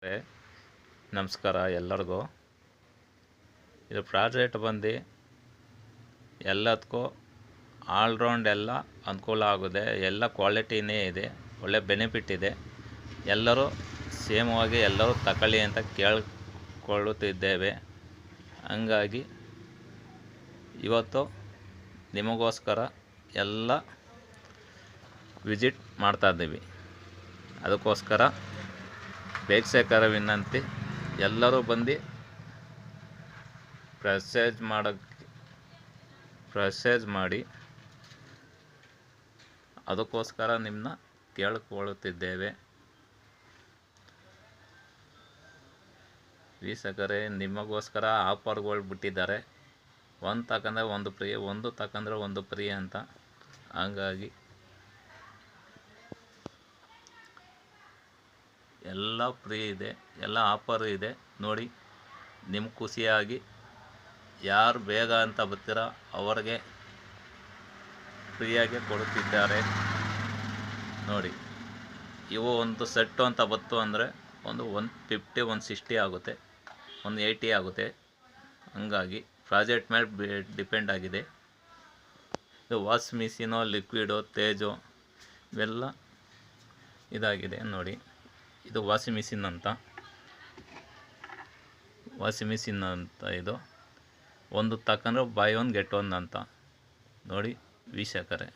ಏ, ನಮಸ್ಕಾರ ಎಲ್ಲರಿಗೂ. ಇದು ಪ್ರಾಜೆಕ್ಟ್ ಬಂದು ಎಲ್ಲದಕ್ಕೂ ಆಲ್ರೌಂಡ್ ಎಲ್ಲ ಅನುಕೂಲ ಆಗಿದೆ. ಎಲ್ಲ ಕ್ವಾಲಿಟಿನೇ ಇದೆ, ಒಳ್ಳೆ ಬೆನಿಫಿಟ್ ಇದೆ. ಎಲ್ಲರೂ ಸೇಮವಾಗಿ ಎಲ್ಲರೂ ತಗೊಳ್ಳಿ ಅಂತ ಕೇಳಿಕೊಳ್ಳುತ್ತಿದ್ದೇವೆ. ಹಂಗಾಗಿ ಇವತ್ತು ನಿಮಗೋಸ್ಕರ ಎಲ್ಲ ವಿಸಿಟ್ ಮಾಡ್ತಾಯಿದ್ದೀವಿ. ಅದಕ್ಕೋಸ್ಕರ ವೀಕ್ಷಕರ ವಿನಂತಿ, ಎಲ್ಲರೂ ಬಂದು ಪ್ರೆಸೇಜ್ ಮಾಡಿ. ಅದಕ್ಕೋಸ್ಕರ ನಿಮ್ಮನ್ನ ಕೇಳಿಕೊಳ್ಳುತ್ತಿದ್ದೇವೆ. ವೀಕ್ಷಕರೇ, ನಿಮಗೋಸ್ಕರ ಆಫರ್ಗಳು ಬಿಟ್ಟಿದ್ದಾರೆ. ಒಂದು ತಗೊಂಡ್ರೆ ಒಂದು ಫ್ರೀ, ಒಂದು ತಗೊಂಡ್ರೆ ಒಂದು ಫ್ರೀ ಅಂತ. ಹಂಗಾಗಿ ಎಲ್ಲ ಫ್ರೀ ಇದೆ, ಎಲ್ಲ ಆಫರ್ ಇದೆ. ನೋಡಿ, ನಿಮ್ಮ ಖುಷಿಯಾಗಿ ಯಾರು ಬೇಗ ಅಂತ ಬರ್ತೀರ ಅವರಿಗೆ ಫ್ರೀಯಾಗಿ ಕೊಡುತ್ತಿದ್ದಾರೆ. ನೋಡಿ, ಇವು ಒಂದು ಸೆಟ್ಟು ಅಂತ ಬತ್ತು ಅಂದರೆ ಒಂದು 150 160 ಆಗುತ್ತೆ, 180 ಆಗುತ್ತೆ. ಹಂಗಾಗಿ ಪ್ರಾಜೆಕ್ಟ್ ಮೇಲೆ ಡಿಪೆಂಡ್ ಆಗಿದೆ. ಇದು ವಾಷ್ ಮಿಷಿನು, ಲಿಕ್ವಿಡು, ತೇಜು ಇವೆಲ್ಲ ಇದಾಗಿದೆ. ನೋಡಿ, ಇದು ವಾಷಿಂಗ್ ಮಿಷಿನ್ ಅಂತ ಇದು ಒಂದು ತಗೊಂಡ್ರೆ ಬೈ ಒನ್ ಗೆಟ್ ಒನ್ ಅಂತ. ನೋಡಿ ವೀಕ್ಷಕರೇ.